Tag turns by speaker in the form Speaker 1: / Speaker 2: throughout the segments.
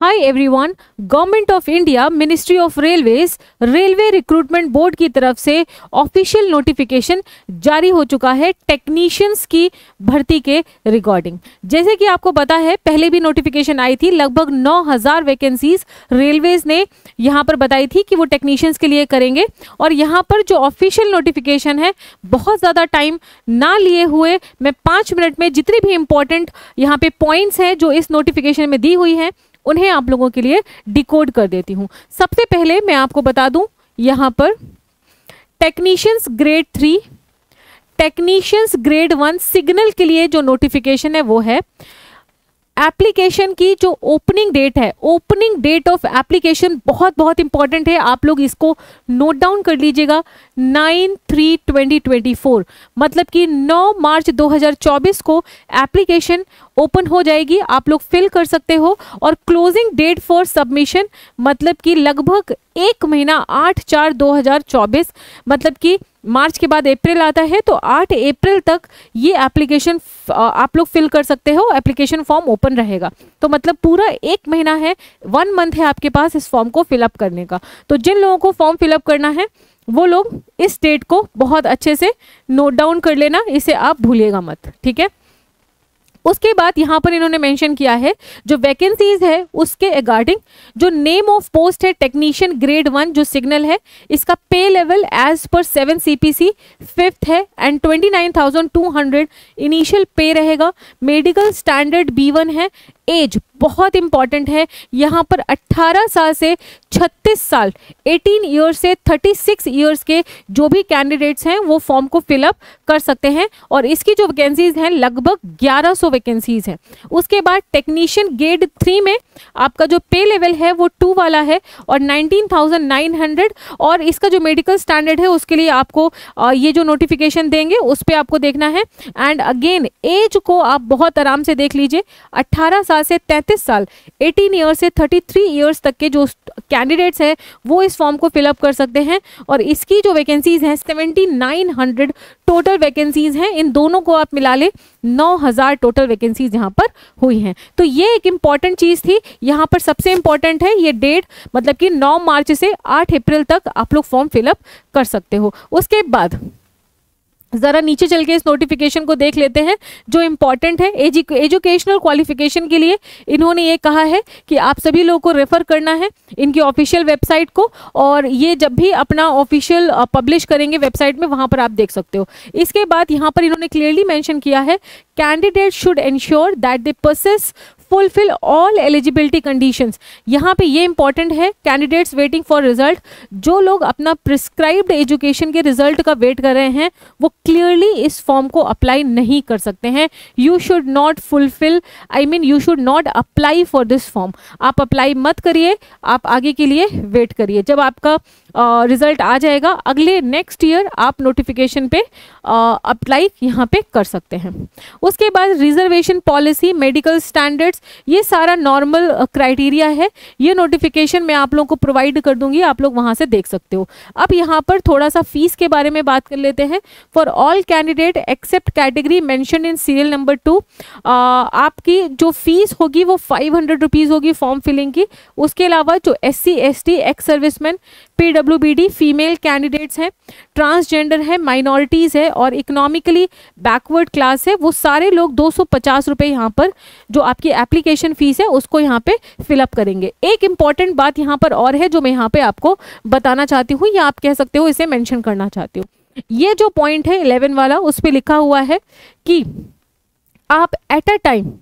Speaker 1: Hi everyone, government of India, ministry of railways, railway recruitment board की तरफ से official notification जारी हो चुका है टेक्नीशियंस की भर्ती के रिगार्डिंग। जैसे कि आपको पता है, पहले भी नोटिफिकेशन आई थी, लगभग 9000 वैकेंसीज रेलवेज ने यहाँ पर बताई थी कि वो टेक्नीशियंस के लिए करेंगे। और यहाँ पर जो ऑफिशियल नोटिफिकेशन है, बहुत ज़्यादा टाइम ना लिए हुए मैं 5 मिनट में जितनी भी इंपॉर्टेंट यहाँ पे पॉइंट्स हैं जो इस नोटिफिकेशन में दी हुई हैं उन्हें आप लोगों के लिए डिकोड कर देती हूँ। सबसे पहले मैं आपको बता दूं, यहाँ पर technicians grade 3, technicians grade 1 signal के लिए जो नोटिफिकेशन है वो है एप्लीकेशन की जो ओपनिंग डेट है, ओपनिंग डेट ऑफ एप्लीकेशन बहुत इंपॉर्टेंट है, आप लोग इसको नोट डाउन कर लीजिएगा। 9/3/2024 मतलब कि 9 मार्च 2024 को एप्लीकेशन ओपन हो जाएगी, आप लोग फिल कर सकते हो। और क्लोजिंग डेट फॉर सबमिशन मतलब कि लगभग 1 महीना 8/4/2024 मतलब कि मार्च के बाद अप्रैल आता है, तो 8 अप्रैल तक ये एप्लीकेशन आप लोग फिल कर सकते हो, एप्लीकेशन फॉर्म ओपन रहेगा। तो मतलब पूरा 1 महीना है, 1 मंथ है आपके पास इस फॉर्म को फिलअप करने का। तो जिन लोगों को फॉर्म फिलअप करना है वो लोग इस डेट को बहुत अच्छे से नोट डाउन कर लेना, इसे आप भूलिएगा मत, ठीक है। उसके बाद यहाँ पर इन्होंने मेंशन किया है जो वैकेंसीज है उसके अकॉर्डिंग, जो नेम ऑफ पोस्ट है टेक्नीशियन ग्रेड 1 जो सिग्नल है, इसका पे level as per 7 CPC 5th है एंड 29,200 इनिशियल पे रहेगा। मेडिकल स्टैंडर्ड B1 है। एज बहुत इंपॉर्टेंट है, यहाँ पर 18 साल से 36 साल 18 ईयर्स से 36 ईयर्स के जो भी कैंडिडेट्स हैं वो फॉर्म को फिलअप कर सकते हैं। और इसकी जो वैकेंसीज हैं लगभग 1100 वैकेंसीज हैं। उसके बाद टेक्नीशियन ग्रेड 3 में आपका जो पे लेवल है वो 2 वाला है और 19,900। और इसका जो मेडिकल स्टैंडर्ड है उसके लिए आपको ये जो नोटिफिकेशन देंगे उस पर आपको देखना है। एंड अगेन एज को आप बहुत आराम से देख लीजिए, 18 साल से 33 साल 18 ईयर्स से 33 ईयर्स तक के जो कैंडिडेट्स हैं वो इस फॉर्म को फिलअप कर सकते हैं। और इसकी जो वैकेंसीज हैं 7900 टोटल वैकेंसीज हैं, इन दोनों को आप मिला ले 9000 टोटल वैकेंसीज यहाँ पर हुई हैं। तो ये एक इंपॉर्टेंट चीज़ थी, यहाँ पर सबसे इंपॉर्टेंट है ये डेट, मतलब कि 9 मार्च से 8 अप्रैल तक आप लोग फॉर्म फिलअप कर सकते हो। उसके बाद ज़रा नीचे चल के इस नोटिफिकेशन को देख लेते हैं जो इम्पॉर्टेंट है। एजुकेशनल क्वालिफिकेशन के लिए इन्होंने ये कहा है कि आप सभी लोगों को रेफर करना है इनकी ऑफिशियल वेबसाइट को, और ये जब भी अपना ऑफिशियल पब्लिश करेंगे वेबसाइट में वहाँ पर आप देख सकते हो। इसके बाद यहाँ पर इन्होंने क्लियरली मेंशन किया है candidate should ensure that they possess fulfil all eligibility conditions. यहाँ पे ये इंपॉर्टेंट है, कैंडिडेट्स वेटिंग फॉर रिजल्ट, जो लोग अपना प्रिस्क्राइब्ड एजुकेशन के रिजल्ट का वेट कर रहे हैं वो क्लियरली इस फॉर्म को अप्लाई नहीं कर सकते हैं। You should not fulfil, you should not apply for this form. आप अप्लाई मत करिए, आप आगे के लिए वेट करिए। जब आपका रिजल्ट आ जाएगा अगले नेक्स्ट ईयर आप नोटिफिकेशन पे अप्लाई यहाँ पे कर सकते हैं। उसके बाद रिजर्वेशन पॉलिसी, मेडिकल स्टैंडर्ड्स, ये सारा नॉर्मल क्राइटेरिया है। ये नोटिफिकेशन मैं आप लोगों को प्रोवाइड कर दूंगी, आप लोग वहाँ से देख सकते हो। अब यहाँ पर थोड़ा सा फीस के बारे में बात कर लेते हैं। For all candidate except category mention in serial number 2, आपकी जो फीस होगी वो 500 रुपीज़ होगी फॉर्म फिलिंग की। उसके अलावा जो SC ST ex serviceman, PWBD female candidates हैं, ट्रांसजेंडर है, माइनॉरिटीज़ है और इकोनॉमिकली बैकवर्ड क्लास है, वो सारे लोग 250 रुपये यहाँ पर जो आपकी एप्लीकेशन फ़ीस है उसको यहाँ पे फिलअप करेंगे। एक इम्पॉर्टेंट बात यहाँ पर और है जो मैं यहाँ पे आपको बताना चाहती हूँ, या आप कह सकते हो इसे मेंशन करना चाहती हूँ। ये जो पॉइंट है 11 वाला, उस पर लिखा हुआ है कि आप एट अ टाइम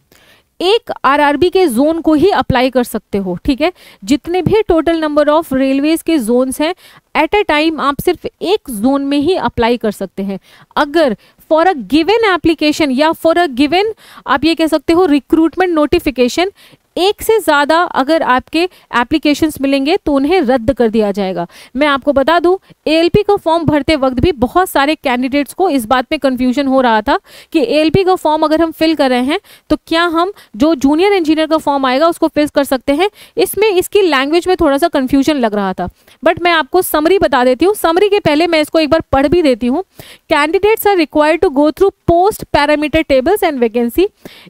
Speaker 1: एक RRB के जोन को ही अप्लाई कर सकते हो, ठीक है। जितने भी टोटल नंबर ऑफ रेलवेज के जोन्स हैं एट अ टाइम आप सिर्फ एक जोन में ही अप्लाई कर सकते हैं। अगर फॉर अ गिवन एप्लीकेशन या फॉर अ गिवन आप ये कह सकते हो रिक्रूटमेंट नोटिफिकेशन, एक से ज़्यादा अगर आपके एप्लीकेशंस मिलेंगे तो उन्हें रद्द कर दिया जाएगा। मैं आपको बता दूं ALP का फॉर्म भरते वक्त भी बहुत सारे कैंडिडेट्स को इस बात में कंफ्यूजन हो रहा था कि ALP का फॉर्म अगर हम फिल कर रहे हैं तो क्या हम जो जूनियर इंजीनियर का फॉर्म आएगा उसको फिल कर सकते हैं। इसमें इसकी लैंग्वेज में थोड़ा सा कन्फ्यूजन लग रहा था, बट मैं आपको समरी बता देती हूँ। समरी के पहले मैं इसको एक बार पढ़ भी देती हूँ। Candidates are required to go through post parameter tables and vacancy.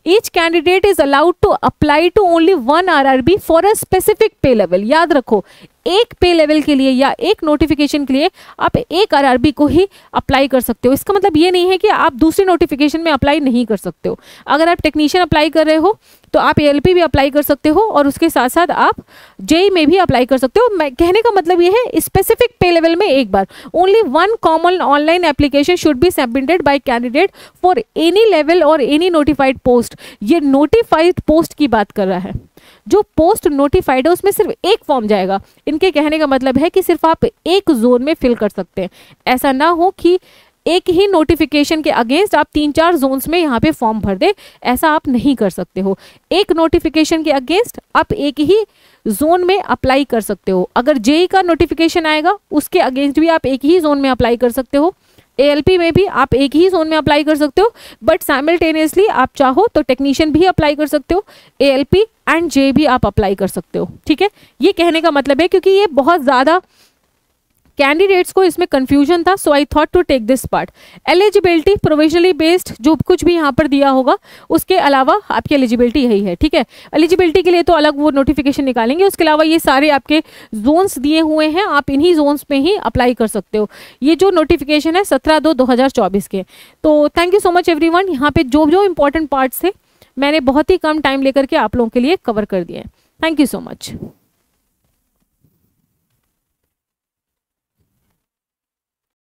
Speaker 1: Each candidate is allowed to apply to only one RRB for a specific pay level. याद रखो, एक पे लेवल के लिए या एक नोटिफिकेशन के लिए आप एक आरआरबी को ही अप्लाई कर सकते हो। इसका मतलब ये नहीं है कि आप दूसरी नोटिफिकेशन में अप्लाई नहीं कर सकते हो। अगर आप टेक्नीशियन अप्लाई कर रहे हो तो आप एएलपी भी अप्लाई कर सकते हो और उसके साथ साथ आप जेई में भी अप्लाई कर सकते हो। मैं कहने का मतलब ये है, स्पेसिफिक पे लेवल में एक बार only one common online application should be submitted by candidate for any level और एनी नोटिफाइड पोस्ट। ये नोटिफाइड पोस्ट की बात कर रहा है। जो पोस्ट नोटिफाइड है उसमें सिर्फ एक फॉर्म जाएगा। इनके कहने का मतलब है कि सिर्फ आप एक जोन में फिल कर सकते हैं। ऐसा ना हो कि एक ही नोटिफिकेशन के अगेंस्ट आप 3-4 जोन्स में यहाँ पे फॉर्म भर दे, ऐसा आप नहीं कर सकते हो। एक नोटिफिकेशन के अगेंस्ट आप एक ही जोन में अप्लाई कर सकते हो। अगर जेई का नोटिफिकेशन आएगा उसके अगेंस्ट भी आप एक ही जोन में अप्लाई कर सकते हो। एएलपी में भी आप एक ही जोन में अप्लाई कर सकते हो, बट साइमल्टेनियसली आप चाहो तो टेक्नीशियन भी अप्लाई कर सकते हो, एएलपी एंड जे भी आप अप्लाई कर सकते हो। ठीक है, ये कहने का मतलब है क्योंकि ये बहुत ज़्यादा कैंडिडेट्स को इसमें कंफ्यूजन था, so I thought to take this part. Eligibility provisionally based जो कुछ भी यहाँ पर दिया होगा उसके अलावा आपकी एलिजिबिलिटी यही है। ठीक है, एलिजिबिलिटी के लिए तो अलग वो नोटिफिकेशन निकालेंगे, उसके अलावा ये सारे आपके जोन्स दिए हुए हैं, आप इन्हीं जोन्स में ही अप्लाई कर सकते हो। ये जो नोटिफिकेशन है 17/2/2024 के। तो thank you so much everyone. यहाँ पे जो जो इंपॉर्टेंट पार्ट्स थे मैंने बहुत ही कम टाइम लेकर के आप लोगों के लिए कवर कर दिए। Thank you so much.